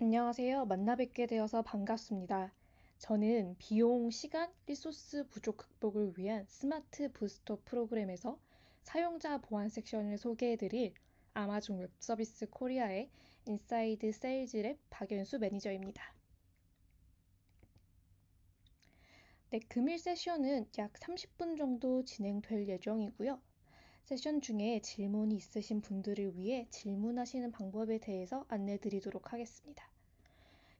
안녕하세요. 만나 뵙게 되어서 반갑습니다. 저는 비용, 시간, 리소스 부족 극복을 위한 스마트 부스터 프로그램에서 사용자 보안 섹션을 소개해드릴 아마존 웹서비스 코리아의 인사이드 세일즈 랩 박연수 매니저입니다. 네, 금일 세션은 약 30분 정도 진행될 예정이고요. 세션 중에 질문이 있으신 분들을 위해 질문하시는 방법에 대해서 안내 드리도록 하겠습니다.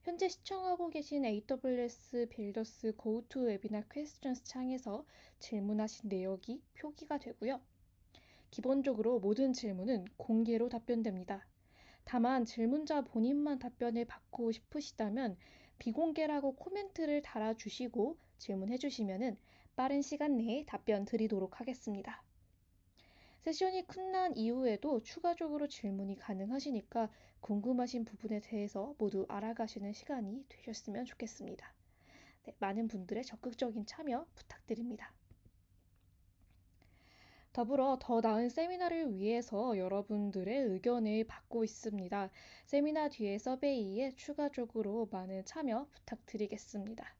현재 시청하고 계신 AWS 빌더스 고투 웨비나 퀘스천스 창에서 질문하신 내역이 표기가 되고요. 기본적으로 모든 질문은 공개로 답변됩니다. 다만 질문자 본인만 답변을 받고 싶으시다면 비공개라고 코멘트를 달아주시고 질문해 주시면 빠른 시간 내에 답변 드리도록 하겠습니다. 세션이 끝난 이후에도 추가적으로 질문이 가능하시니까 궁금하신 부분에 대해서 모두 알아가시는 시간이 되셨으면 좋겠습니다. 네, 많은 분들의 적극적인 참여 부탁드립니다. 더불어 더 나은 세미나를 위해서 여러분들의 의견을 받고 있습니다. 세미나 뒤에 서베이에 추가적으로 많은 참여 부탁드리겠습니다.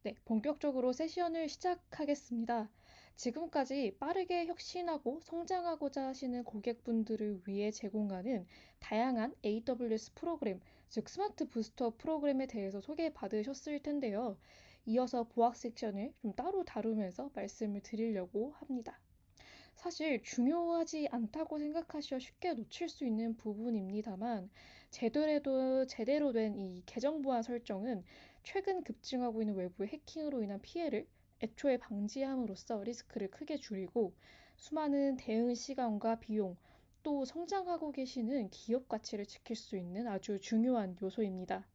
네, 본격적으로 세션을 시작하겠습니다. 지금까지 빠르게 혁신하고 성장하고자 하시는 고객분들을 위해 제공하는 다양한 AWS 프로그램, 즉 스마트 부스터 프로그램에 대해서 소개받으셨을 텐데요. 이어서 보안 섹션을 좀 따로 다루면서 말씀을 드리려고 합니다. 사실 중요하지 않다고 생각하시어 쉽게 놓칠 수 있는 부분입니다만 제대로 된 이 계정 보안 설정은 최근 급증하고 있는 외부의 해킹으로 인한 피해를 애초에 방지함으로써 리스크를 크게 줄이고 수많은 대응 시간과 비용 또 성장하고 계시는 기업 가치를 지킬 수 있는 아주 중요한 요소입니다.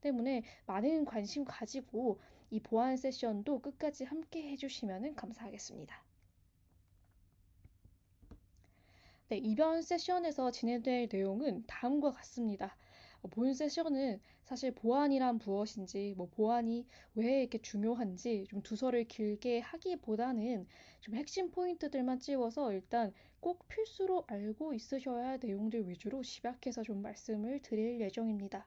때문에 많은 관심 가지고 이 보안 세션도 끝까지 함께 해주시면 감사하겠습니다. 네, 이번 세션에서 진행될 내용은 다음과 같습니다. 본 세션은 사실 보안이란 무엇인지, 보안이 왜 이렇게 중요한지 좀 두서를 길게 하기보다는 좀 핵심 포인트들만 찝어서 일단 꼭 필수로 알고 있으셔야 할 내용들 위주로 집약해서 좀 말씀을 드릴 예정입니다.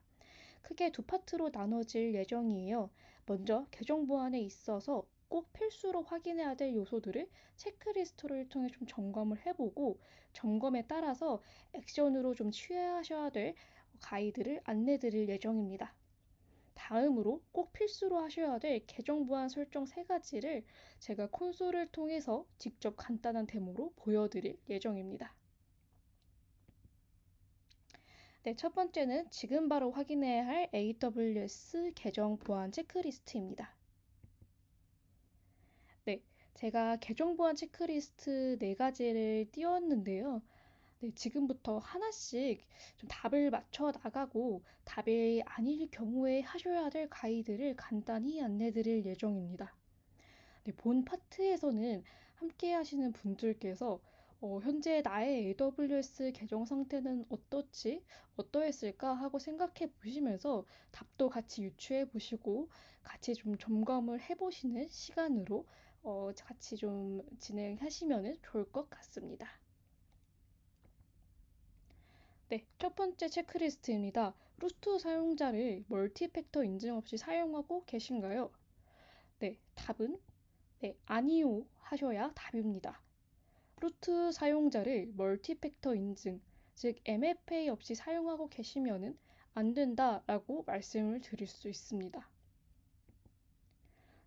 크게 두 파트로 나눠질 예정이에요. 먼저 계정 보안에 있어서 꼭 필수로 확인해야 될 요소들을 체크리스트를 통해 좀 점검을 해보고 점검에 따라서 액션으로 좀 취하셔야 될 가이드를 안내 드릴 예정입니다. 다음으로 꼭 필수로 하셔야 될 계정 보안 설정 세 가지를 제가 콘솔을 통해서 직접 간단한 데모로 보여드릴 예정입니다. 네, 첫 번째는 지금 바로 확인해야 할 AWS 계정 보안 체크리스트입니다. 네, 제가 계정 보안 체크리스트 네 가지를 띄웠는데요. 네, 지금부터 하나씩 좀 답을 맞춰 나가고 답이 아닐 경우에 하셔야 될 가이드를 간단히 안내 드릴 예정입니다. 네, 본 파트에서는 함께 하시는 분들께서 현재 나의 AWS 계정 상태는 어떻지? 어떠했을까? 하고 생각해 보시면서 답도 같이 유추해 보시고 같이 좀 점검을 해 보시는 시간으로 같이 좀 진행하시면 좋을 것 같습니다. 네, 첫 번째 체크리스트입니다. 루트 사용자를 멀티팩터 인증 없이 사용하고 계신가요? 네, 답은 네, 아니요 하셔야 답입니다. 루트 사용자를 멀티팩터 인증, 즉 MFA 없이 사용하고 계시면은 안 된다라고 말씀을 드릴 수 있습니다.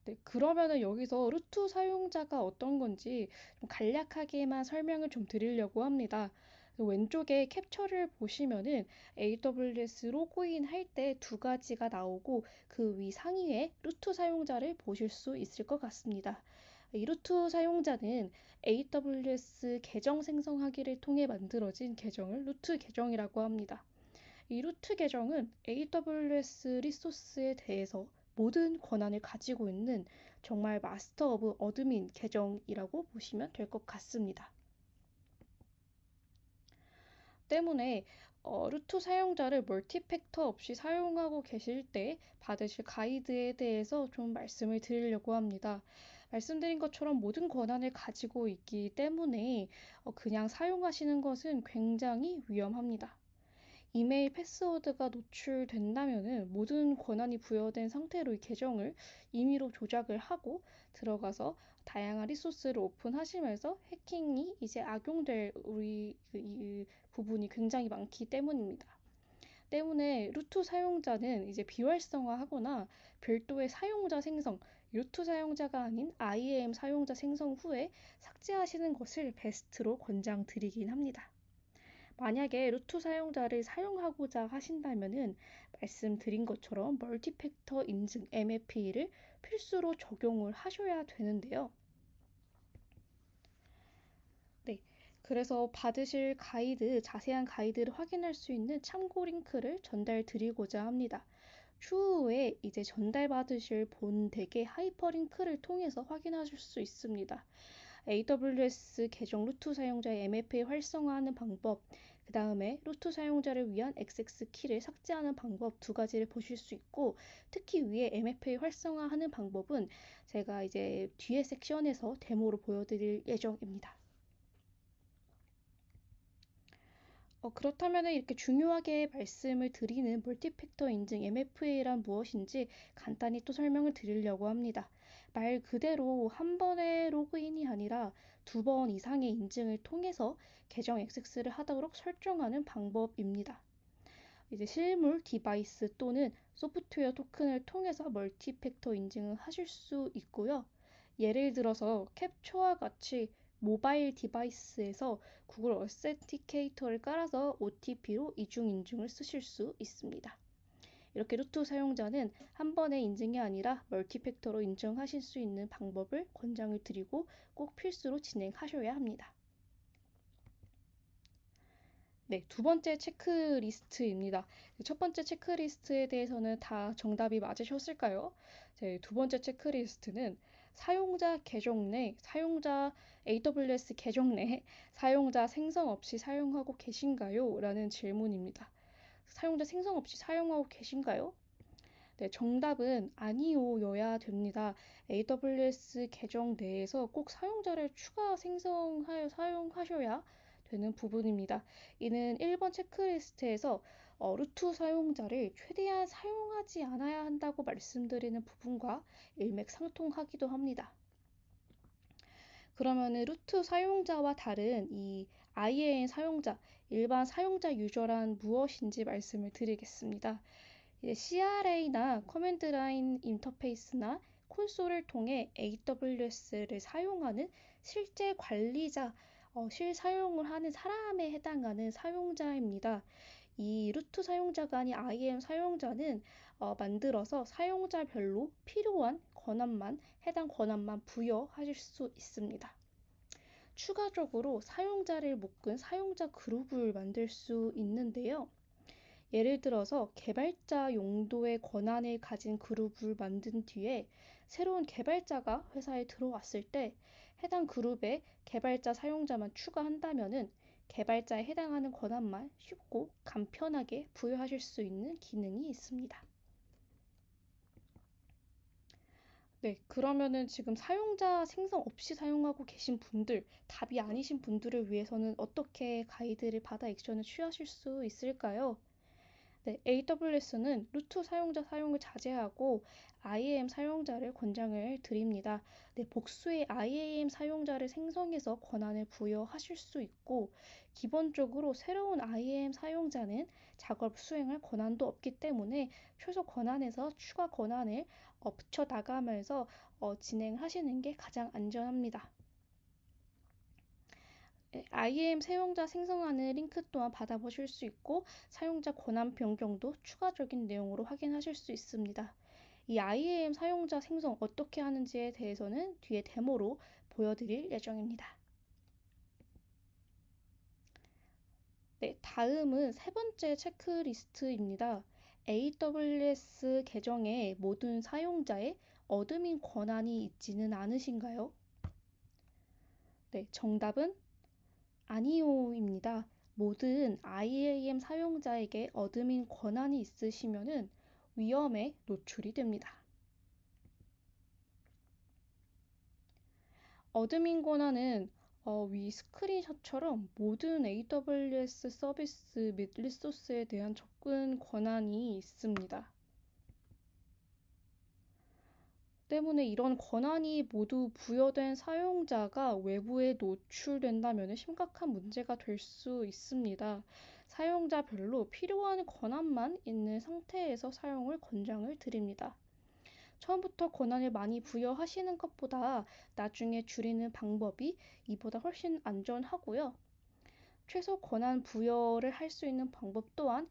네, 그러면은 여기서 루트 사용자가 어떤 건지 좀 간략하게만 설명을 좀 드리려고 합니다. 왼쪽에 캡처를 보시면은 AWS 로그인 할 때 두 가지가 나오고 그 위 상위에 루트 사용자를 보실 수 있을 것 같습니다. 이 루트 사용자는 AWS 계정 생성하기를 통해 만들어진 계정을 루트 계정이라고 합니다. 이 루트 계정은 AWS 리소스에 대해서 모든 권한을 가지고 있는 정말 마스터 오브 어드민 계정이라고 보시면 될 것 같습니다. 때문에 루트 사용자를 멀티팩터 없이 사용하고 계실 때 받으실 가이드에 대해서 좀 말씀을 드리려고 합니다. 말씀드린 것처럼 모든 권한을 가지고 있기 때문에 그냥 사용하시는 것은 굉장히 위험합니다. 이메일 패스워드가 노출된다면은 모든 권한이 부여된 상태로 이 계정을 임의로 조작을 하고 들어가서 다양한 리소스를 오픈하시면서 해킹이 이제 악용될 이 부분이 굉장히 많기 때문입니다. 때문에 루트 사용자는 이제 비활성화하거나 별도의 사용자 생성, 루트 사용자가 아닌 IAM 사용자 생성 후에 삭제하시는 것을 베스트로 권장드리긴 합니다. 만약에 루트 사용자를 사용하고자 하신다면은 말씀드린 것처럼 멀티팩터 인증 MFA를 필수로 적용을 하셔야 되는데요. 네. 그래서 받으실 가이드, 자세한 가이드를 확인할 수 있는 참고 링크를 전달 드리고자 합니다. 추후에 이제 전달받으실 본 덱의 하이퍼링크를 통해서 확인하실 수 있습니다. AWS 계정 루트 사용자의 MFA 활성화하는 방법, 그 다음에 루트 사용자를 위한 XX 키를 삭제하는 방법 두 가지를 보실 수 있고, 특히 위에 MFA 활성화하는 방법은 제가 이제 뒤에 섹션에서 데모로 보여드릴 예정입니다. 그렇다면 이렇게 중요하게 말씀을 드리는 멀티팩터 인증 MFA란 무엇인지 간단히 또 설명을 드리려고 합니다. 말 그대로 한 번의 로그인이 아니라 두 번 이상의 인증을 통해서 계정 액세스를 하도록 설정하는 방법입니다. 이제 실물 디바이스 또는 소프트웨어 토큰을 통해서 멀티팩터 인증을 하실 수 있고요. 예를 들어서 캡처와 같이 모바일 디바이스에서 구글 어센티케이터를 깔아서 OTP로 이중 인증을 쓰실 수 있습니다. 이렇게 루트 사용자는 한 번의 인증이 아니라 멀티팩터로 인증하실 수 있는 방법을 권장을 드리고 꼭 필수로 진행하셔야 합니다. 네, 두 번째 체크리스트입니다. 첫 번째 체크리스트에 대해서는 다 정답이 맞으셨을까요? 두 번째 체크리스트는 사용자 계정 내, 사용자 AWS 계정 내 사용자 생성 없이 사용하고 계신가요? 라는 질문입니다. 사용자 생성 없이 사용하고 계신가요? 네, 정답은 아니오여야 됩니다. AWS 계정 내에서 꼭 사용자를 추가 생성하여 사용하셔야 되는 부분입니다. 이는 1번 체크리스트에서 루트 사용자를 최대한 사용하지 않아야 한다고 말씀드리는 부분과 일맥상통하기도 합니다. 그러면은 루트 사용자와 다른 이 IAM 사용자, 일반 사용자 유저란 무엇인지 말씀을 드리겠습니다. CRA나 커맨드 라인 인터페이스나 콘솔을 통해 AWS를 사용하는 실제 관리자, 실사용을 하는 사람에 해당하는 사용자입니다. 이 루트 사용자가 아닌 IAM 사용자는 만들어서 사용자별로 필요한 권한만, 해당 권한만 부여하실 수 있습니다. 추가적으로 사용자를 묶은 사용자 그룹을 만들 수 있는데요. 예를 들어서 개발자 용도의 권한을 가진 그룹을 만든 뒤에 새로운 개발자가 회사에 들어왔을 때 해당 그룹에 개발자 사용자만 추가한다면은 개발자에 해당하는 권한만 쉽고 간편하게 부여하실 수 있는 기능이 있습니다. 네, 그러면은 지금 사용자 생성 없이 사용하고 계신 분들, 답이 아니신 분들을 위해서는 어떻게 가이드를 받아 액션을 취하실 수 있을까요? 네, AWS는 루트 사용자 사용을 자제하고 IAM 사용자를 권장을 드립니다. 네, 복수의 IAM 사용자를 생성해서 권한을 부여하실 수 있고, 기본적으로 새로운 IAM 사용자는 작업 수행할 권한도 없기 때문에 최소 권한에서 추가 권한을 붙여 나가면서 진행하시는 게 가장 안전합니다. IAM 사용자 생성하는 링크 또한 받아보실 수 있고 사용자 권한 변경도 추가적인 내용으로 확인하실 수 있습니다. 이 IAM 사용자 생성 어떻게 하는지에 대해서는 뒤에 데모로 보여드릴 예정입니다. 네, 다음은 세 번째 체크리스트입니다. AWS 계정의 모든 사용자의 어드민 권한이 있지는 않으신가요? 네, 정답은 아니오입니다. 모든 IAM 사용자에게 어드민 권한이 있으시면은 위험에 노출이 됩니다. 어드민 권한은 위 스크린샷처럼 모든 AWS 서비스 및 리소스에 대한 접근 권한이 있습니다. 때문에 이런 권한이 모두 부여된 사용자가 외부에 노출된다면 심각한 문제가 될 수 있습니다. 사용자별로 필요한 권한만 있는 상태에서 사용을 권장을 드립니다. 처음부터 권한을 많이 부여하시는 것보다 나중에 줄이는 방법이 이보다 훨씬 안전하고요. 최소 권한 부여를 할 수 있는 방법 또한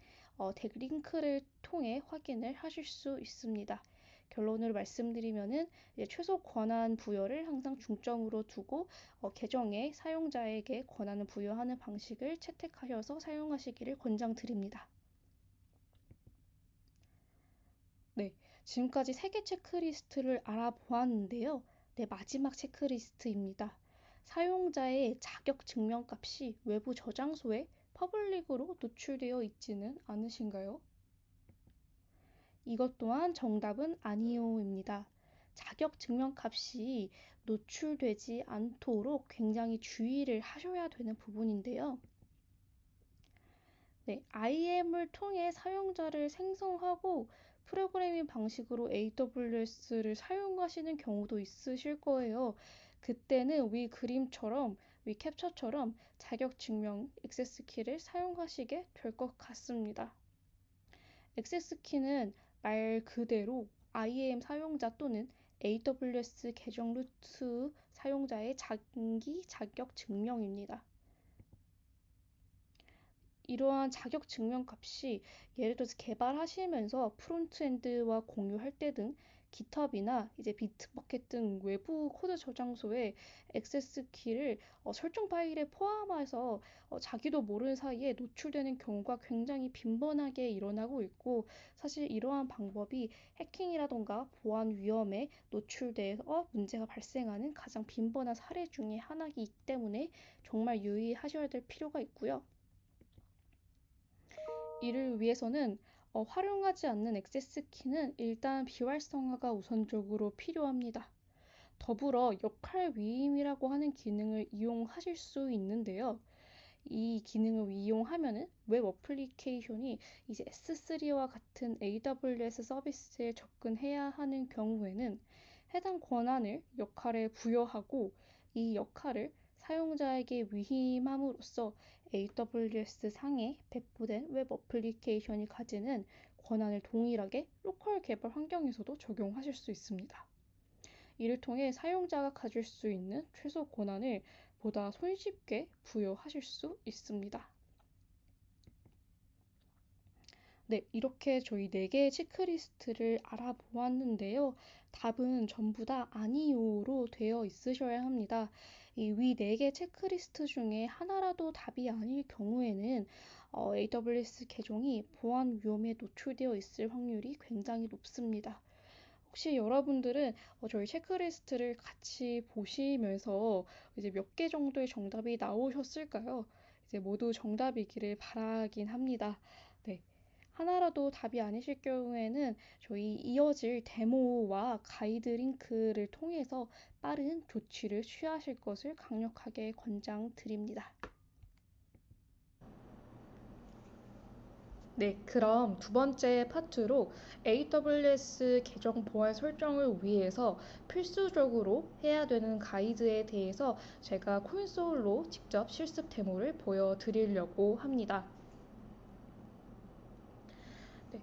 덱링크를 통해 확인을 하실 수 있습니다. 결론을 말씀드리면은 최소 권한 부여를 항상 중점으로 두고 계정의 사용자에게 권한을 부여하는 방식을 채택하셔서 사용하시기를 권장드립니다. 네, 지금까지 3개 체크리스트를 알아보았는데요. 네, 마지막 체크리스트입니다. 사용자의 자격 증명값이 외부 저장소에 퍼블릭으로 노출되어 있지는 않으신가요? 이것 또한 정답은 아니요입니다. 자격 증명값이 노출되지 않도록 굉장히 주의를 하셔야 되는 부분인데요. 네, IAM을 통해 사용자를 생성하고 프로그래밍 방식으로 AWS를 사용하시는 경우도 있으실 거예요. 그때는 위 그림처럼, 위 캡처처럼 자격 증명 액세스 키를 사용하시게 될 것 같습니다. 액세스 키는 말 그대로 IAM 사용자 또는 AWS 계정 루트 사용자의 장기 자격 증명입니다. 이러한 자격 증명 값이 예를 들어서 개발하시면서 프론트엔드와 공유할 때 등 깃허브나 이제 비트버켓 등 외부 코드 저장소에 액세스 키를 설정 파일에 포함해서 자기도 모르는 사이에 노출되는 경우가 굉장히 빈번하게 일어나고 있고, 사실 이러한 방법이 해킹이라던가 보안 위험에 노출돼서 문제가 발생하는 가장 빈번한 사례 중에 하나이기 때문에 정말 유의하셔야 될 필요가 있고요. 이를 위해서는 활용하지 않는 액세스 키는 일단 비활성화가 우선적으로 필요합니다. 더불어 역할 위임이라고 하는 기능을 이용하실 수 있는데요. 이 기능을 이용하면은 웹 어플리케이션이 이제 S3와 같은 AWS 서비스에 접근해야 하는 경우에는 해당 권한을 역할에 부여하고 이 역할을 사용자에게 위임함으로써 AWS 상에 배포된 웹 어플리케이션이 가지는 권한을 동일하게 로컬 개발 환경에서도 적용하실 수 있습니다. 이를 통해 사용자가 가질 수 있는 최소 권한을 보다 손쉽게 부여하실 수 있습니다. 네, 이렇게 저희 4개의 체크리스트를 알아보았는데요. 답은 전부 다 아니요로 되어 있으셔야 합니다. 이 위 4개 체크리스트 중에 하나라도 답이 아닐 경우에는 AWS 계정이 보안 위험에 노출되어 있을 확률이 굉장히 높습니다. 혹시 여러분들은 저희 체크리스트를 같이 보시면서 이제 몇 개 정도의 정답이 나오셨을까요? 이제 모두 정답이기를 바라긴 합니다. 네. 하나라도 답이 아니실 경우에는 저희 이어질 데모와 가이드 링크를 통해서 빠른 조치를 취하실 것을 강력하게 권장드립니다. 네, 그럼 두 번째 파트로 AWS 계정 보안 설정을 위해서 필수적으로 해야 되는 가이드에 대해서 제가 콘솔로 직접 실습 데모를 보여드리려고 합니다. 네,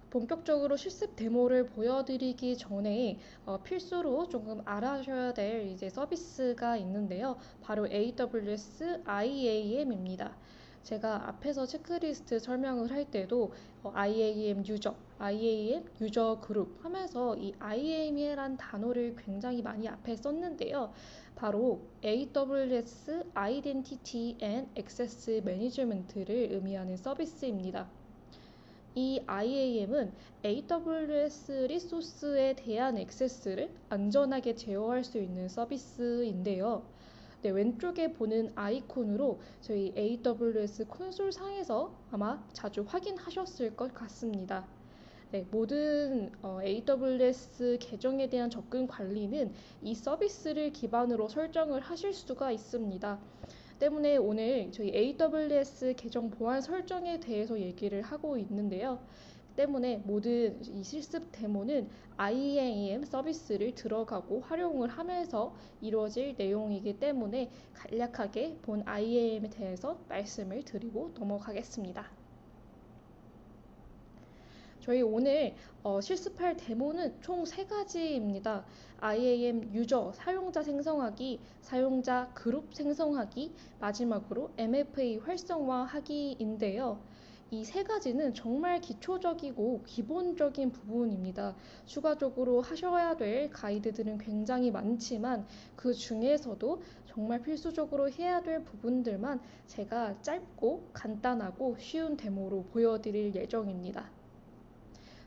본격적으로 실습 데모를 보여드리기 전에 필수로 조금 알아셔야 될 이제 서비스가 있는데요. 바로 AWS IAM입니다. 제가 앞에서 체크리스트 설명을 할 때도 IAM 유저, IAM 유저 그룹 하면서 이 IAM이란 단어를 굉장히 많이 앞에 썼는데요. 바로 AWS Identity and Access Management를 의미하는 서비스입니다. 이 IAM은 AWS 리소스에 대한 액세스를 안전하게 제어할 수 있는 서비스인데요. 네, 왼쪽에 보는 아이콘으로 저희 AWS 콘솔 상에서 아마 자주 확인하셨을 것 같습니다. 네, 모든 AWS 계정에 대한 접근 관리는 이 서비스를 기반으로 설정을 하실 수가 있습니다. 때문에 오늘 저희 AWS 계정 보안 설정에 대해서 얘기를 하고 있는데요. 때문에 모든 이 실습 데모는 IAM 서비스를 들어가고 활용을 하면서 이루어질 내용이기 때문에 간략하게 본 IAM에 대해서 말씀을 드리고 넘어가겠습니다. 저희 오늘 실습할 데모는 총 3가지입니다. IAM 유저 사용자 생성하기, 사용자 그룹 생성하기, 마지막으로 MFA 활성화하기인데요. 이 3가지는 정말 기초적이고 기본적인 부분입니다. 추가적으로 하셔야 될 가이드들은 굉장히 많지만 그 중에서도 정말 필수적으로 해야 될 부분들만 제가 짧고 간단하고 쉬운 데모로 보여드릴 예정입니다.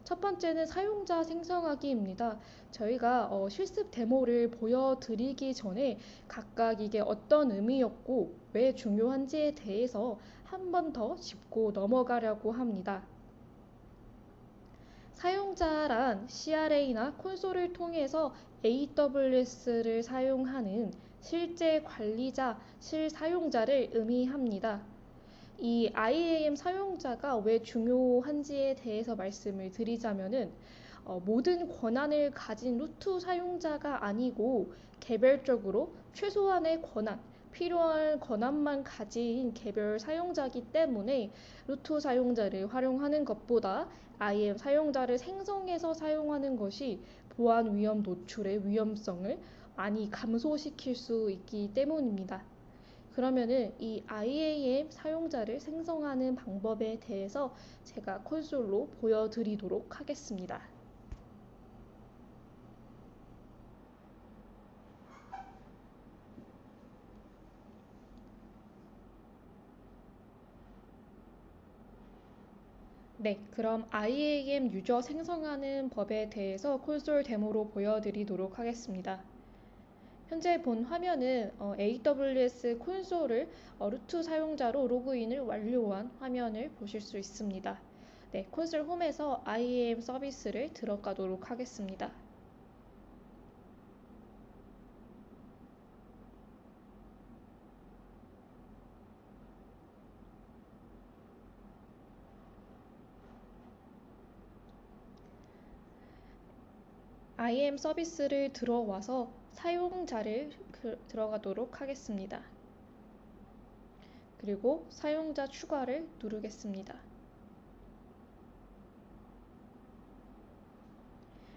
첫 번째는 사용자 생성하기입니다. 저희가 실습 데모를 보여드리기 전에 각각 이게 어떤 의미였고 왜 중요한지에 대해서 한 번 더 짚고 넘어가려고 합니다. 사용자란 CRA나 콘솔을 통해서 AWS를 사용하는 실제 관리자, 실사용자를 의미합니다. 이 IAM 사용자가 왜 중요한지에 대해서 말씀을 드리자면은 모든 권한을 가진 루트 사용자가 아니고 개별적으로 최소한의 권한, 필요한 권한만 가진 개별 사용자이기 때문에 루트 사용자를 활용하는 것보다 IAM 사용자를 생성해서 사용하는 것이 보안 위험 노출의 위험성을 많이 감소시킬 수 있기 때문입니다. 그러면은 이 IAM 사용자를 생성하는 방법에 대해서 제가 콘솔로 보여드리도록 하겠습니다. 네, 그럼 IAM 유저 생성하는 법에 대해서 콘솔 데모로 보여드리도록 하겠습니다. 현재 본 화면은 AWS 콘솔을 루트 사용자로 로그인을 완료한 화면을 보실 수 있습니다. 네, 콘솔 홈에서 IAM 서비스를 들어가도록 하겠습니다. IAM 서비스를 들어와서 사용자를 들어가도록 하겠습니다. 그리고 사용자 추가를 누르겠습니다.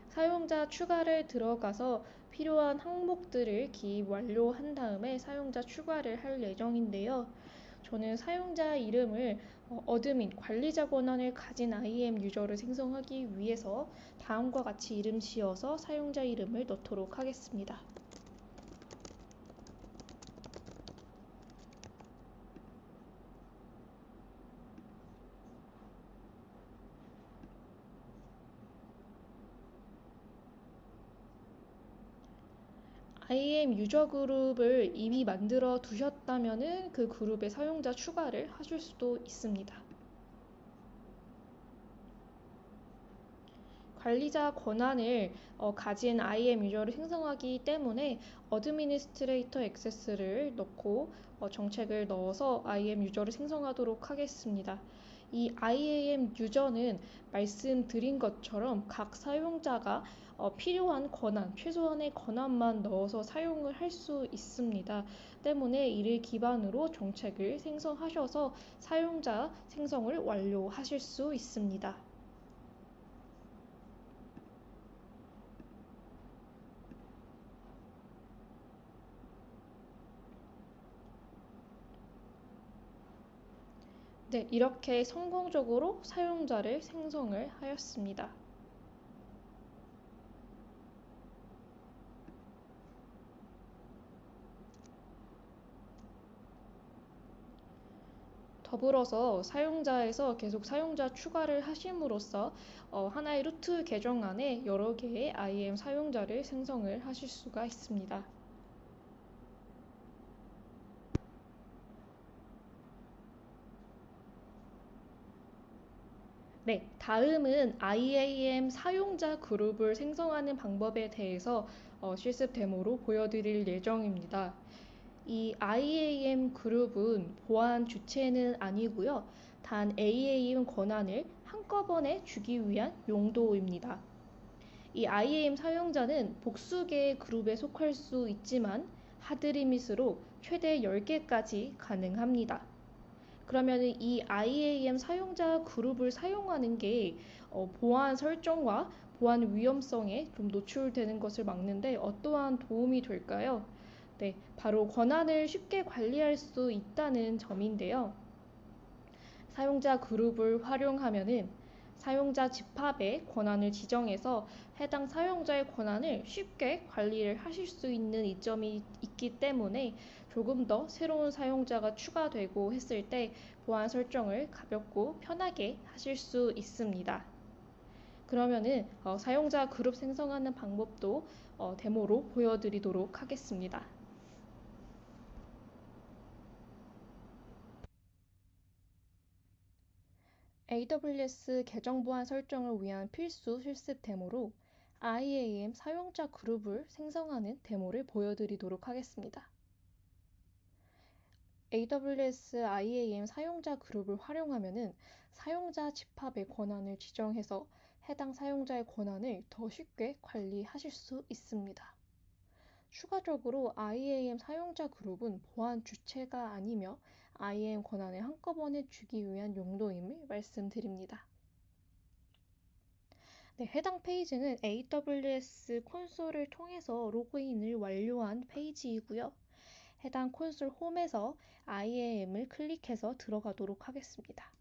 사용자 추가를 들어가서 필요한 항목들을 기입 완료한 다음에 사용자 추가를 할 예정인데요. 저는 사용자 이름을 어드민, 관리자 권한을 가진 IAM 유저를 생성하기 위해서 다음과 같이 이름 지어서 사용자 이름을 넣도록 하겠습니다. IAM 유저 그룹을 이미 만들어 두셨다면 그 그룹에 사용자 추가를 하실 수도 있습니다. 관리자 권한을 가진 IAM 유저를 생성하기 때문에 어드미니스트레이터 액세스를 넣고 정책을 넣어서 IAM 유저를 생성하도록 하겠습니다. 이 IAM 유저는 말씀드린 것처럼 각 사용자가 필요한 권한, 최소한의 권한만 넣어서 사용을 할 수 있습니다. 때문에 이를 기반으로 정책을 생성하셔서 사용자 생성을 완료하실 수 있습니다. 네, 이렇게 성공적으로 사용자를 생성을 하였습니다. 더불어서 사용자에서 계속 사용자 추가를 하심으로써 하나의 루트 계정 안에 여러 개의 IAM 사용자를 생성을 하실 수가 있습니다. 네, 다음은 IAM 사용자 그룹을 생성하는 방법에 대해서 실습 데모로 보여드릴 예정입니다. 이 IAM 그룹은 보안 주체는 아니고요. 단 AAM 권한을 한꺼번에 주기 위한 용도입니다. 이 IAM 사용자는 복수개의 그룹에 속할 수 있지만 하드리밋으로 최대 10개까지 가능합니다. 그러면 이 IAM 사용자 그룹을 사용하는 게 보안 설정과 보안 위험성에 좀 노출되는 것을 막는데 어떠한 도움이 될까요? 네, 바로 권한을 쉽게 관리할 수 있다는 점인데요. 사용자 그룹을 활용하면은 사용자 집합의 권한을 지정해서 해당 사용자의 권한을 쉽게 관리를 하실 수 있는 이점이 있기 때문에 조금 더 새로운 사용자가 추가되고 했을 때 보안 설정을 가볍고 편하게 하실 수 있습니다. 그러면은 사용자 그룹 생성하는 방법도 데모로 보여드리도록 하겠습니다. AWS 계정 보안 설정을 위한 필수 실습 데모로 IAM 사용자 그룹을 생성하는 데모를 보여드리도록 하겠습니다. AWS IAM 사용자 그룹을 활용하면 사용자 집합의 권한을 지정해서 해당 사용자의 권한을 더 쉽게 관리하실 수 있습니다. 추가적으로 IAM 사용자 그룹은 보안 주체가 아니며 IAM 권한을 한꺼번에 주기 위한 용도임을 말씀드립니다. 네, 해당 페이지는 AWS 콘솔을 통해서 로그인을 완료한 페이지이고요. 해당 콘솔 홈에서 IAM을 클릭해서 들어가도록 하겠습니다.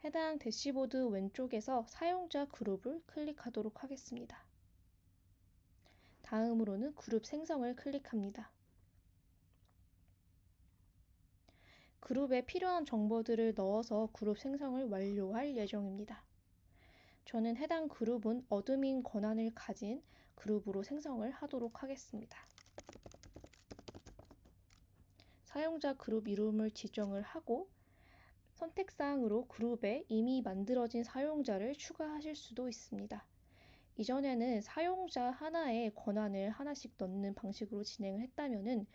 해당 대시보드 왼쪽에서 사용자 그룹을 클릭하도록 하겠습니다. 다음으로는 그룹 생성을 클릭합니다. 그룹에 필요한 정보들을 넣어서 그룹 생성을 완료할 예정입니다. 저는 해당 그룹은 어드민 권한을 가진 그룹으로 생성을 하도록 하겠습니다. 사용자 그룹 이름을 지정을 하고 선택사항으로 그룹에 이미 만들어진 사용자를 추가하실 수도 있습니다. 이전에는 사용자 하나의 권한을 하나씩 넣는 방식으로 진행을 했다면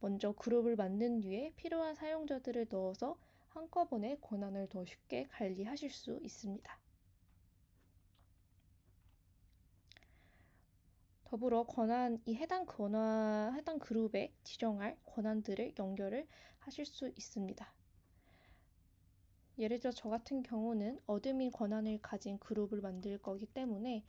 먼저 그룹을 만든 뒤에 필요한 사용자들을 넣어서 한꺼번에 권한을 더 쉽게 관리하실 수 있습니다. 더불어 해당 그룹에 지정할 권한들을 연결을 하실 수 있습니다. 예를 들어 저 같은 경우는 어드민 권한을 가진 그룹을 만들 거기 때문에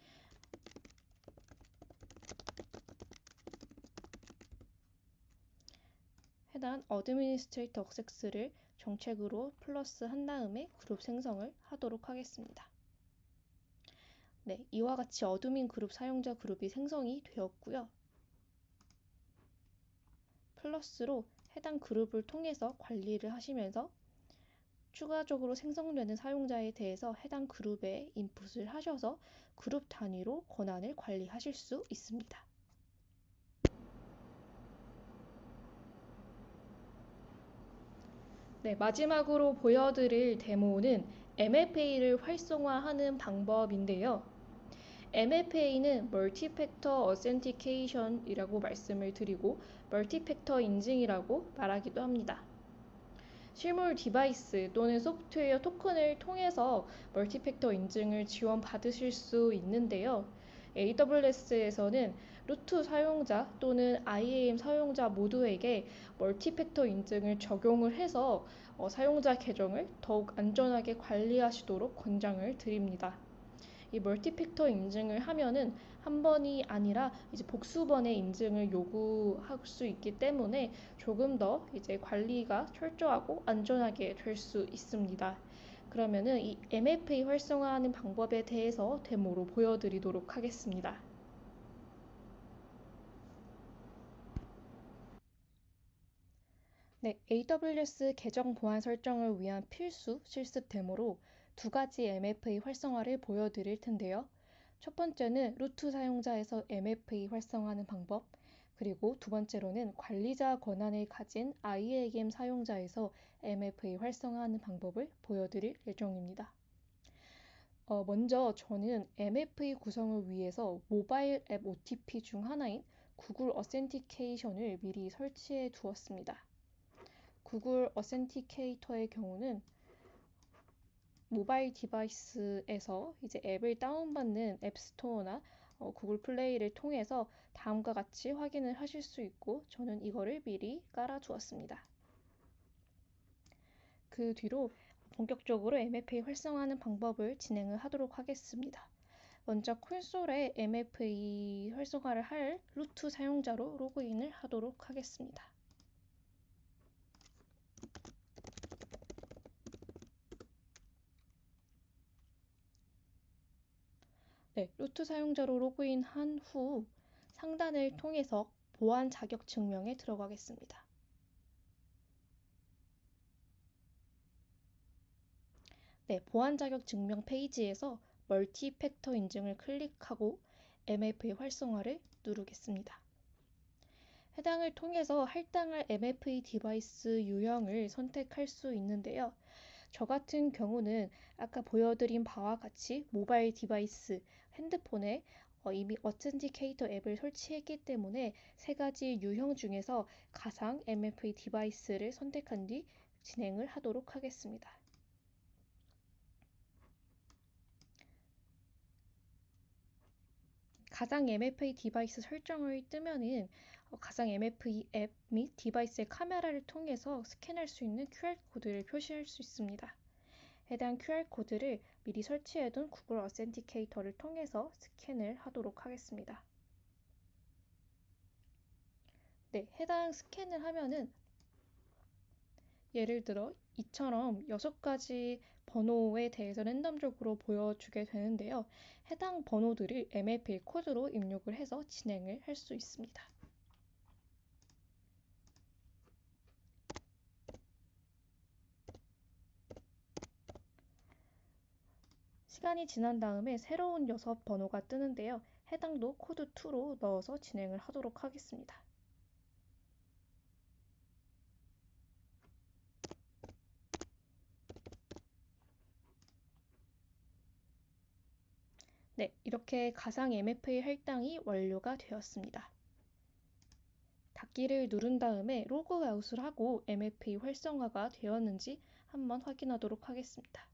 해당 어드미니스트레이터 억세스를 정책으로 플러스 한 다음에 그룹 생성을 하도록 하겠습니다. 네, 이와 같이 어드민 그룹 사용자 그룹이 생성이 되었고요. 플러스로 해당 그룹을 통해서 관리를 하시면서 추가적으로 생성되는 사용자에 대해서 해당 그룹에 인풋을 하셔서 그룹 단위로 권한을 관리하실 수 있습니다. 네, 마지막으로 보여드릴 데모는 MFA를 활성화하는 방법인데요. MFA는 멀티팩터 어센티케이션이라고 말씀을 드리고 멀티팩터 인증이라고 말하기도 합니다. 실물 디바이스 또는 소프트웨어 토큰을 통해서 멀티팩터 인증을 지원받으실 수 있는데요. AWS에서는 루트 사용자 또는 IAM 사용자 모두에게 멀티팩터 인증을 적용을 해서 사용자 계정을 더욱 안전하게 관리하시도록 권장을 드립니다. 이 멀티팩터 인증을 하면은 한 번이 아니라 이제 복수 번의 인증을 요구할 수 있기 때문에 조금 더 이제 관리가 철저하고 안전하게 될 수 있습니다. 그러면은 이 MFA 활성화하는 방법에 대해서 데모로 보여드리도록 하겠습니다. 네, AWS 계정 보안 설정을 위한 필수 실습 데모로 두 가지 MFA 활성화를 보여드릴 텐데요. 첫 번째는 루트 사용자에서 MFA 활성화하는 방법, 그리고 두 번째로는 관리자 권한을 가진 IAM 사용자에서 MFA 활성화하는 방법을 보여드릴 예정입니다. 먼저 저는 MFA 구성을 위해서 모바일 앱 OTP 중 하나인 구글 어센티케이션을 미리 설치해 두었습니다. 구글 어센티케이터의 경우는 모바일 디바이스에서 이제 앱을 다운받는 앱스토어나 구글 플레이를 통해서 다음과 같이 확인을 하실 수 있고 저는 이거를 미리 깔아 두었습니다. 그 뒤로 본격적으로 MFA 활성화하는 방법을 진행을 하도록 하겠습니다. 먼저 콘솔에 MFA 활성화를 할 루트 사용자로 로그인을 하도록 하겠습니다. 네, 루트 사용자로 로그인한 후 상단을 통해서 보안 자격 증명에 들어가겠습니다. 네, 보안 자격 증명 페이지에서 멀티 팩터 인증을 클릭하고 MFA 활성화를 누르겠습니다. 해당을 통해서 할당할 MFA 디바이스 유형을 선택할 수 있는데요. 저 같은 경우는 아까 보여드린 바와 같이 모바일 디바이스, 핸드폰에 이미 어센티케이터 앱을 설치했기 때문에 세 가지 유형 중에서 가상 MFA 디바이스를 선택한 뒤 진행을 하도록 하겠습니다. 가상 MFA 디바이스 설정을 뜨면은 가상 MFA 앱 및 디바이스의 카메라를 통해서 스캔할 수 있는 QR코드를 표시할 수 있습니다. 해당 QR코드를 미리 설치해둔 구글 어센티케이터를 통해서 스캔을 하도록 하겠습니다. 네, 해당 스캔을 하면은 예를 들어 이처럼 6가지 번호에 대해서 랜덤적으로 보여주게 되는데요. 해당 번호들을 MFA 코드로 입력을 해서 진행을 할 수 있습니다. 시간이 지난 다음에 새로운 6번호가 뜨는데요. 해당도 코드 2로 넣어서 진행을 하도록 하겠습니다. 네, 이렇게 가상 MFA 할당이 완료가 되었습니다. 닫기를 누른 다음에 로그아웃을 하고 MFA 활성화가 되었는지 한번 확인하도록 하겠습니다.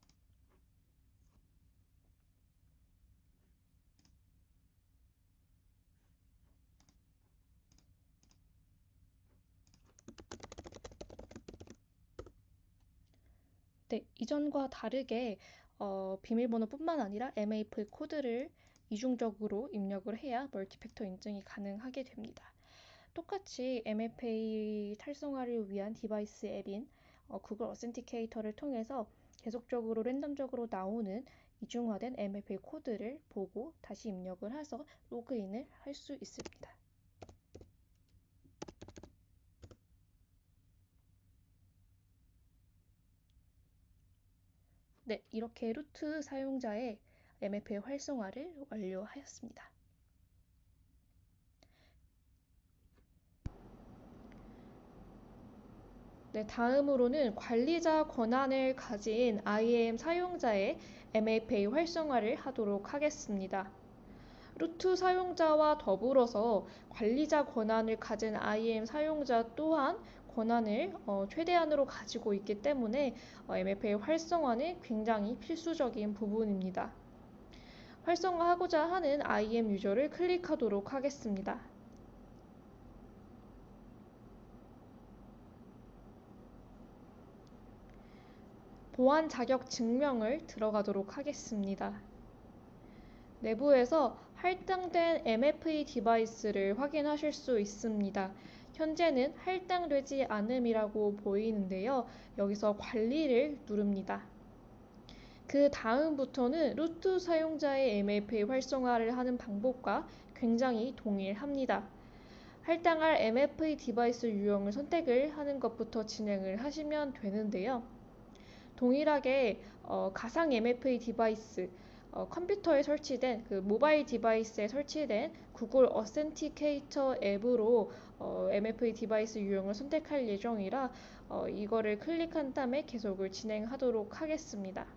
네, 이전과 다르게 비밀번호뿐만 아니라 MFA 코드를 이중적으로 입력을 해야 멀티팩터 인증이 가능하게 됩니다. 똑같이 MFA 활성화를 위한 디바이스 앱인 구글 어센티케이터를 통해서 계속적으로 랜덤적으로 나오는 이중화된 MFA 코드를 보고 다시 입력을 해서 로그인을 할 수 있습니다. 네, 이렇게 루트 사용자의 MFA 활성화를 완료하였습니다. 네, 다음으로는 관리자 권한을 가진 IAM 사용자의 MFA 활성화를 하도록 하겠습니다. 루트 사용자와 더불어서 관리자 권한을 가진 IAM 사용자 또한 권한을 최대한으로 가지고 있기 때문에 MFA 활성화는 굉장히 필수적인 부분입니다. 활성화하고자 하는 IAM 유저를 클릭하도록 하겠습니다. 보안 자격 증명을 들어가도록 하겠습니다. 내부에서 할당된 MFA 디바이스를 확인하실 수 있습니다. 현재는 할당되지 않음이라고 보이는데요. 여기서 관리를 누릅니다. 그 다음부터는 루트 사용자의 MFA 활성화를 하는 방법과 굉장히 동일합니다. 할당할 MFA 디바이스 유형을 선택을 하는 것부터 진행을 하시면 되는데요. 동일하게 가상 MFA 디바이스 컴퓨터에 설치된 그 모바일 디바이스에 설치된 구글 어센티케이터 앱으로 MFA 디바이스 유형을 선택할 예정이라 이거를 클릭한 다음에 계속을 진행하도록 하겠습니다.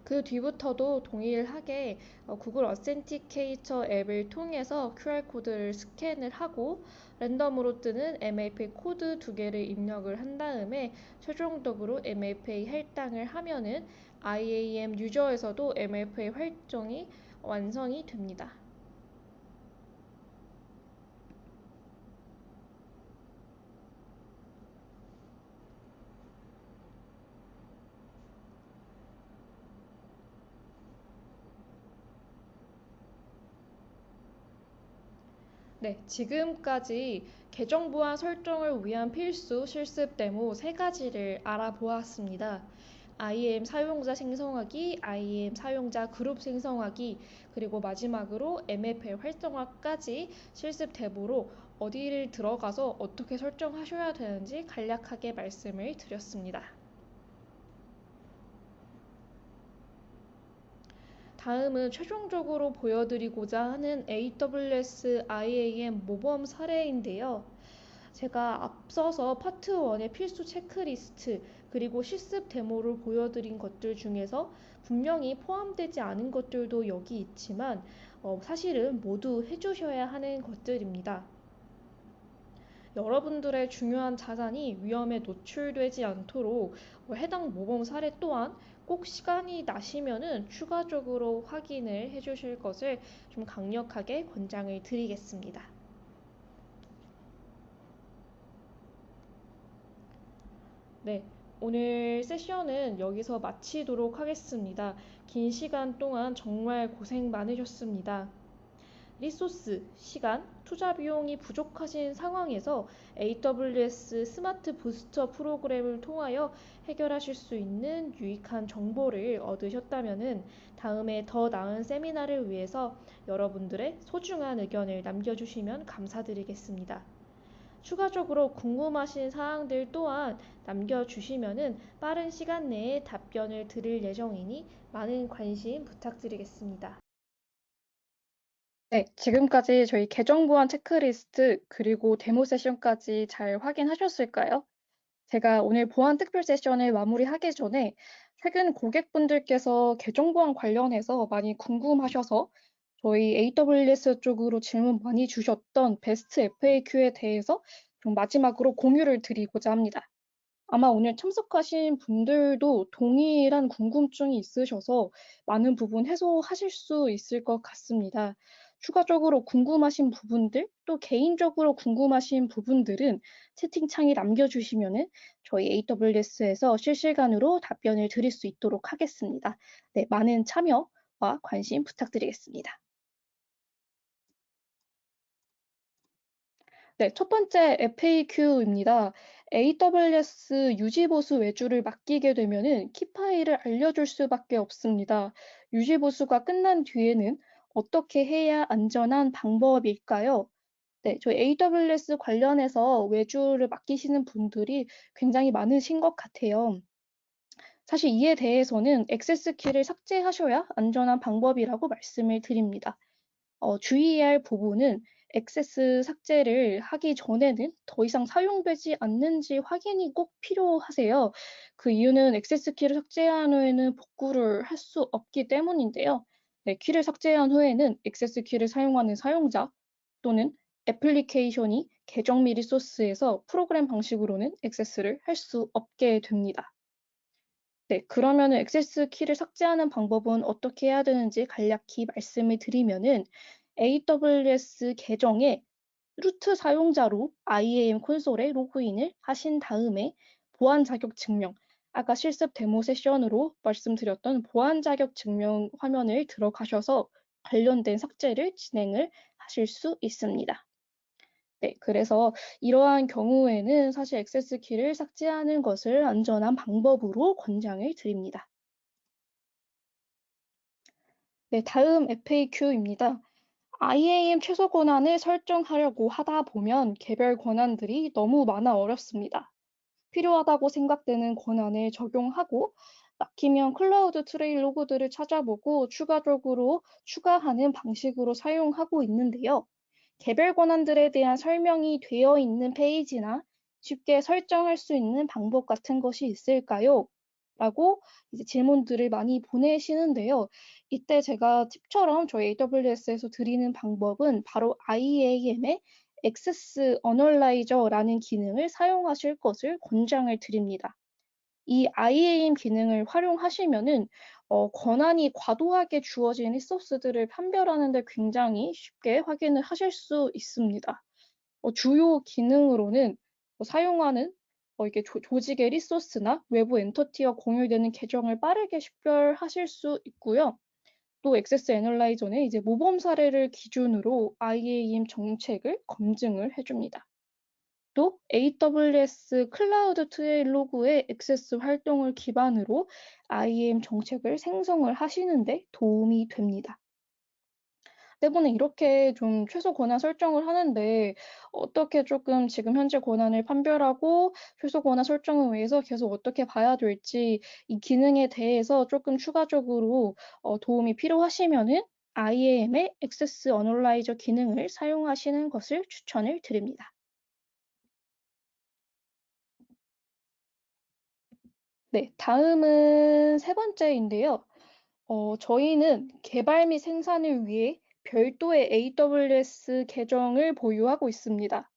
그 뒤부터도 동일하게 구글 어센티케이터 앱을 통해서 QR코드를 스캔을 하고 랜덤으로 뜨는 MAPA 코드 두 개를 입력을 한 다음에 최종적으로 MAPA 할당을 하면은 IAM 유저에서도 MAPA 활성이 완성이 됩니다. 네, 지금까지 계정 보안 설정을 위한 필수 실습 데모 세 가지를 알아보았습니다. IAM 사용자 생성하기, IAM 사용자 그룹 생성하기, 그리고 마지막으로 MFA 활성화까지 실습 데모로 어디를 들어가서 어떻게 설정하셔야 되는지 간략하게 말씀을 드렸습니다. 다음은 최종적으로 보여드리고자 하는 AWS IAM 모범 사례인데요. 제가 앞서서 파트 1의 필수 체크리스트 그리고 실습 데모를 보여드린 것들 중에서 분명히 포함되지 않은 것들도 여기 있지만 사실은 모두 해주셔야 하는 것들입니다. 여러분들의 중요한 자산이 위험에 노출되지 않도록 해당 모범 사례 또한 꼭 시간이 나시면은 추가적으로 확인을 해주실 것을 좀 강력하게 권장을 드리겠습니다. 네, 오늘 세션은 여기서 마치도록 하겠습니다. 긴 시간 동안 정말 고생 많으셨습니다. 리소스, 시간, 투자 비용이 부족하신 상황에서 AWS 스마트 부스터 프로그램을 통하여 해결하실 수 있는 유익한 정보를 얻으셨다면 다음에 더 나은 세미나를 위해서 여러분들의 소중한 의견을 남겨주시면 감사드리겠습니다. 추가적으로 궁금하신 사항들 또한 남겨주시면 빠른 시간 내에 답변을 드릴 예정이니 많은 관심 부탁드리겠습니다. 네, 지금까지 저희 계정 보안 체크리스트 그리고 데모 세션까지 잘 확인하셨을까요? 제가 오늘 보안 특별 세션을 마무리하기 전에 최근 고객분들께서 계정 보안 관련해서 많이 궁금하셔서 저희 AWS 쪽으로 질문 많이 주셨던 베스트 FAQ에 대해서 좀 마지막으로 공유를 드리고자 합니다. 아마 오늘 참석하신 분들도 동일한 궁금증이 있으셔서 많은 부분 해소하실 수 있을 것 같습니다. 추가적으로 궁금하신 부분들, 또 개인적으로 궁금하신 부분들은 채팅창에 남겨주시면은 저희 AWS에서 실시간으로 답변을 드릴 수 있도록 하겠습니다. 네, 많은 참여와 관심 부탁드리겠습니다. 네, 첫 번째 FAQ입니다. AWS 유지보수 외주를 맡기게 되면은 키 파일을 알려줄 수밖에 없습니다. 유지보수가 끝난 뒤에는 어떻게 해야 안전한 방법일까요? 네, 저희 AWS 관련해서 외주를 맡기시는 분들이 굉장히 많으신 것 같아요. 사실 이에 대해서는 액세스 키를 삭제하셔야 안전한 방법이라고 말씀을 드립니다. 주의해야 할 부분은 액세스 삭제를 하기 전에는 더 이상 사용되지 않는지 확인이 꼭 필요하세요. 그 이유는 액세스 키를 삭제한 후에는 복구를 할 수 없기 때문인데요. 네, 키를 삭제한 후에는 액세스 키를 사용하는 사용자 또는 애플리케이션이 계정 미 리소스에서 프로그램 방식으로는 액세스를 할 수 없게 됩니다. 네, 그러면은 액세스 키를 삭제하는 방법은 어떻게 해야 되는지 간략히 말씀을 드리면은 AWS 계정에 루트 사용자로 IAM 콘솔에 로그인을 하신 다음에 보안 자격 증명, 아까 실습 데모 세션으로 말씀드렸던 보안 자격 증명 화면을 들어가셔서 관련된 삭제를 진행을 하실 수 있습니다. 네, 그래서 이러한 경우에는 사실 액세스 키를 삭제하는 것을 안전한 방법으로 권장을 드립니다. 네, 다음 FAQ입니다. IAM 최소 권한을 설정하려고 하다 보면 개별 권한들이 너무 많아 어렵습니다. 필요하다고 생각되는 권한을 적용하고 막히면 클라우드 트레일 로그들을 찾아보고 추가적으로 추가하는 방식으로 사용하고 있는데요. 개별 권한들에 대한 설명이 되어 있는 페이지나 쉽게 설정할 수 있는 방법 같은 것이 있을까요? 라고 이제 질문들을 많이 보내시는데요. 이때 제가 팁처럼 저희 AWS에서 드리는 방법은 바로 IAM의 액세스 어널라이저라는 기능을 사용하실 것을 권장을 드립니다. 이 IAM 기능을 활용하시면은 권한이 과도하게 주어진 리소스들을 판별하는 데 굉장히 쉽게 확인을 하실 수 있습니다. 주요 기능으로는 사용하는 이게 조직의 리소스나 외부 엔터티와 공유되는 계정을 빠르게 식별하실 수 있고요. 또 액세스 애널라이저는 이제 모범 사례를 기준으로 IAM 정책을 검증을 해 줍니다. 또 AWS 클라우드 트레일 로그의 액세스 활동을 기반으로 IAM 정책을 생성을 하시는 데 도움이 됩니다. 때문에 이렇게 좀 최소 권한 설정을 하는데 어떻게 조금 지금 현재 권한을 판별하고 최소 권한 설정을 위해서 계속 어떻게 봐야 될지 이 기능에 대해서 조금 추가적으로 도움이 필요하시면은 IAM의 액세스 어널라이저 기능을 사용하시는 것을 추천을 드립니다. 네, 다음은 세 번째인데요. 저희는 개발 및 생산을 위해 별도의 AWS 계정을 보유하고 있습니다.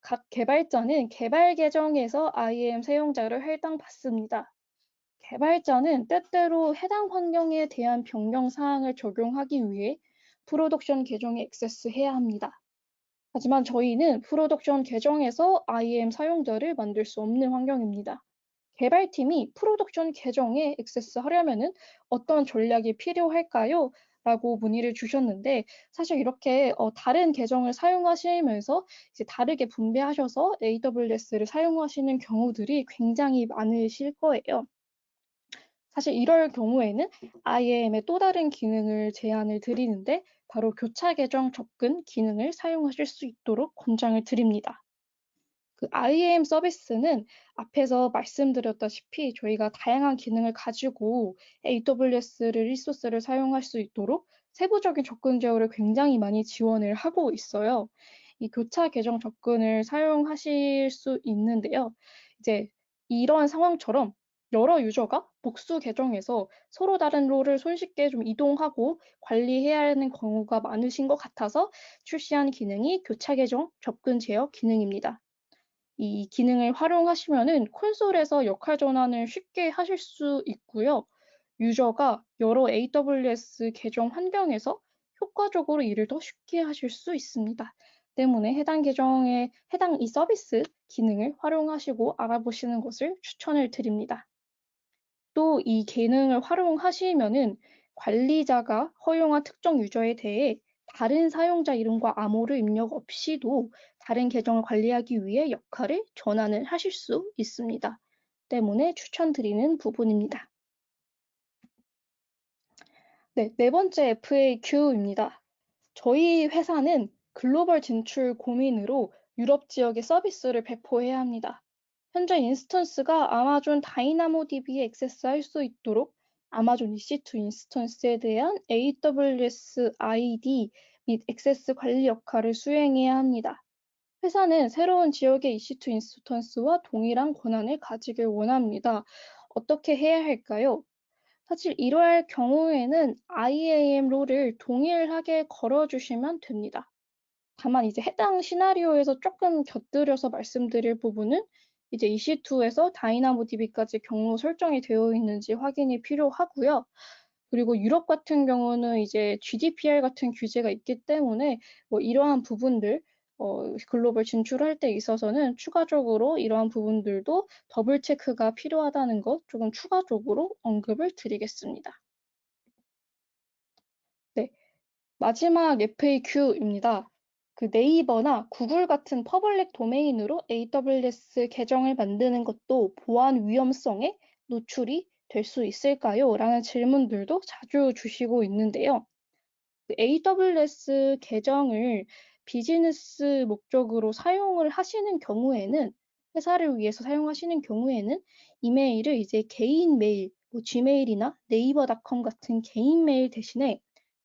각 개발자는 개발 계정에서 IAM 사용자를 할당받습니다. 개발자는 때때로 해당 환경에 대한 변경 사항을 적용하기 위해 프로덕션 계정에 액세스해야 합니다. 하지만 저희는 프로덕션 계정에서 IAM 사용자를 만들 수 없는 환경입니다. 개발팀이 프로덕션 계정에 액세스하려면은 어떤 전략이 필요할까요? 라고 문의를 주셨는데 사실 이렇게 다른 계정을 사용하시면서 이제 다르게 분배하셔서 AWS를 사용하시는 경우들이 굉장히 많으실 거예요. 사실 이럴 경우에는 IAM의 또 다른 기능을 제안을 드리는데 바로 교차 계정 접근 기능을 사용하실 수 있도록 권장을 드립니다. 그 IAM 서비스는 앞에서 말씀드렸다시피 저희가 다양한 기능을 가지고 AWS를 리소스를 사용할 수 있도록 세부적인 접근 제어를 굉장히 많이 지원을 하고 있어요. 이 교차 계정 접근을 사용하실 수 있는데요. 이제 이런 상황처럼 여러 유저가 복수 계정에서 서로 다른 롤을 손쉽게 좀 이동하고 관리해야 하는 경우가 많으신 것 같아서 출시한 기능이 교차 계정 접근 제어 기능입니다. 이 기능을 활용하시면은 콘솔에서 역할 전환을 쉽게 하실 수 있고요. 유저가 여러 AWS 계정 환경에서 효과적으로 일을 더 쉽게 하실 수 있습니다. 때문에 해당 계정에 해당 이 서비스 기능을 활용하시고 알아보시는 것을 추천을 드립니다. 또 이 기능을 활용하시면은 관리자가 허용한 특정 유저에 대해 다른 사용자 이름과 암호를 입력 없이도 다른 계정을 관리하기 위해 역할을 전환을 하실 수 있습니다. 때문에 추천드리는 부분입니다. 네, 네 번째 FAQ입니다. 저희 회사는 글로벌 진출 고민으로 유럽 지역에 서비스를 배포해야 합니다. 현재 인스턴스가 아마존 다이나모DB에 액세스할 수 있도록 아마존 EC2 인스턴스에 대한 AWS ID 및 액세스 관리 역할을 수행해야 합니다. 회사는 새로운 지역의 EC2 인스턴스와 동일한 권한을 가지길 원합니다. 어떻게 해야 할까요? 사실 이러할 경우에는 IAM 롤을 동일하게 걸어주시면 됩니다. 다만 이제 해당 시나리오에서 조금 곁들여서 말씀드릴 부분은 이제 EC2에서 다이나모DB까지 경로 설정이 되어 있는지 확인이 필요하고요. 그리고 유럽 같은 경우는 이제 GDPR 같은 규제가 있기 때문에 뭐 이러한 부분들 글로벌 진출할 때 있어서는 추가적으로 이러한 부분들도 더블 체크가 필요하다는 것 조금 추가적으로 언급을 드리겠습니다. 네. 마지막 FAQ입니다. 그 네이버나 구글 같은 퍼블릭 도메인으로 AWS 계정을 만드는 것도 보안 위험성에 노출이 될 수 있을까요? 라는 질문들도 자주 주시고 있는데요. 그 AWS 계정을 비즈니스 목적으로 사용을 하시는 경우에는 회사를 위해서 사용하시는 경우에는 이메일을 이제 개인 메일 뭐 지메일이나 네이버닷컴 같은 개인 메일 대신에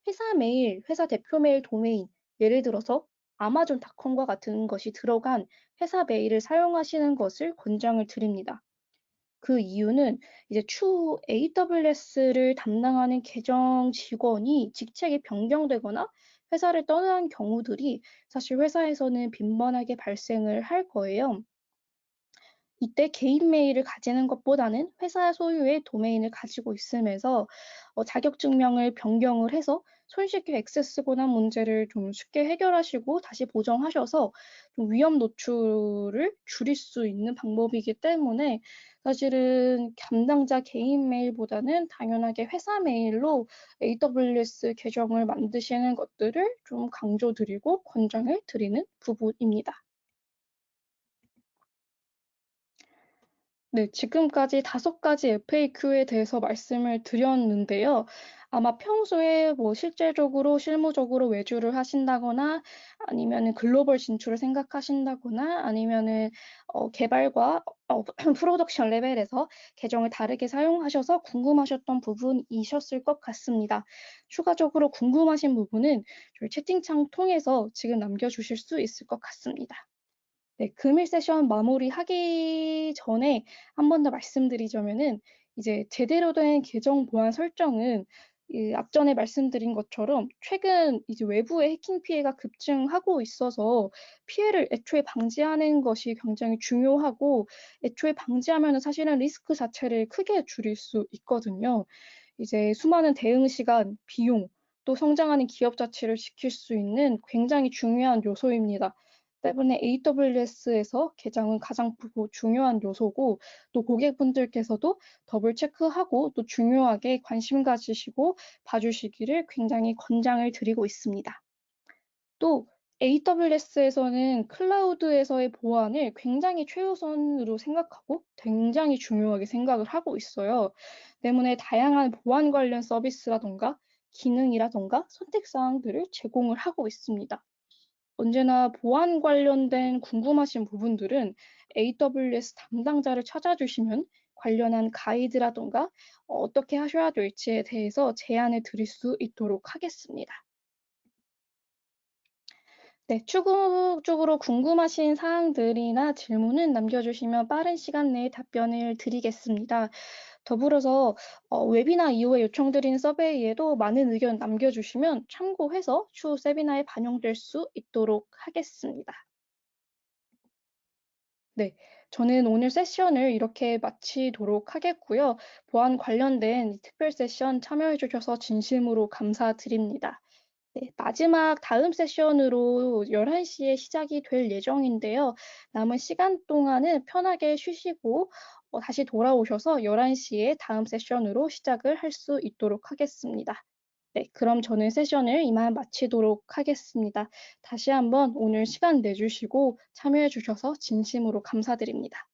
회사 메일, 회사 대표 메일 도메인, 예를 들어서 아마존닷컴과 같은 것이 들어간 회사 메일을 사용하시는 것을 권장을 드립니다. 그 이유는 이제 추후 AWS를 담당하는 계정 직원이 직책이 변경되거나 회사를 떠나는 경우들이 사실 회사에서는 빈번하게 발생을 할 거예요. 이때 개인 메일을 가지는 것보다는 회사 소유의 도메인을 가지고 있으면서 자격 증명을 변경을 해서 손쉽게 액세스 권한 문제를 좀 쉽게 해결하시고 다시 보정하셔서 좀 위험 노출을 줄일 수 있는 방법이기 때문에 사실은 담당자 개인 메일보다는 당연하게 회사 메일로 AWS 계정을 만드시는 것들을 좀 강조드리고 권장을 드리는 부분입니다. 네, 지금까지 5가지 FAQ에 대해서 말씀을 드렸는데요. 아마 평소에 뭐 실제적으로 실무적으로 외주를 하신다거나 아니면은 글로벌 진출을 생각하신다거나 아니면은 개발과 프로덕션 레벨에서 계정을 다르게 사용하셔서 궁금하셨던 부분이셨을 것 같습니다. 추가적으로 궁금하신 부분은 저희 채팅창 통해서 지금 남겨주실 수 있을 것 같습니다. 네, 금일 세션 마무리하기 전에 한 번 더 말씀드리자면은 이제 제대로 된 계정 보안 설정은 앞전에 말씀드린 것처럼 최근 이제 외부의 해킹 피해가 급증하고 있어서 피해를 애초에 방지하는 것이 굉장히 중요하고 애초에 방지하면은 사실은 리스크 자체를 크게 줄일 수 있거든요. 이제 수많은 대응 시간, 비용, 또 성장하는 기업 자체를 지킬 수 있는 굉장히 중요한 요소입니다. 때문에 AWS에서 계정은 가장 중요한 요소고 또 고객분들께서도 더블 체크하고 또 중요하게 관심 가지시고 봐주시기를 굉장히 권장을 드리고 있습니다. 또 AWS에서는 클라우드에서의 보안을 굉장히 최우선으로 생각하고 굉장히 중요하게 생각을 하고 있어요. 때문에 다양한 보안 관련 서비스라던가 기능이라던가 선택 사항들을 제공을 하고 있습니다. 언제나 보안 관련된 궁금하신 부분들은 AWS 담당자를 찾아주시면 관련한 가이드라던가 어떻게 하셔야 될지에 대해서 제안을 드릴 수 있도록 하겠습니다. 네, 추가적으로 궁금하신 사항들이나 질문은 남겨주시면 빠른 시간 내에 답변을 드리겠습니다. 더불어서 웨비나 이후에 요청드린 서베이에도 많은 의견 남겨주시면 참고해서 추후 세미나에 반영될 수 있도록 하겠습니다. 네, 저는 오늘 세션을 이렇게 마치도록 하겠고요. 보안 관련된 특별 세션 참여해 주셔서 진심으로 감사드립니다. 네, 마지막 다음 세션으로 11시에 시작이 될 예정인데요. 남은 시간 동안은 편하게 쉬시고 다시 돌아오셔서 11시에 다음 세션으로 시작을 할 수 있도록 하겠습니다. 네, 그럼 저는 세션을 이만 마치도록 하겠습니다. 다시 한번 오늘 시간 내주시고 참여해 주셔서 진심으로 감사드립니다.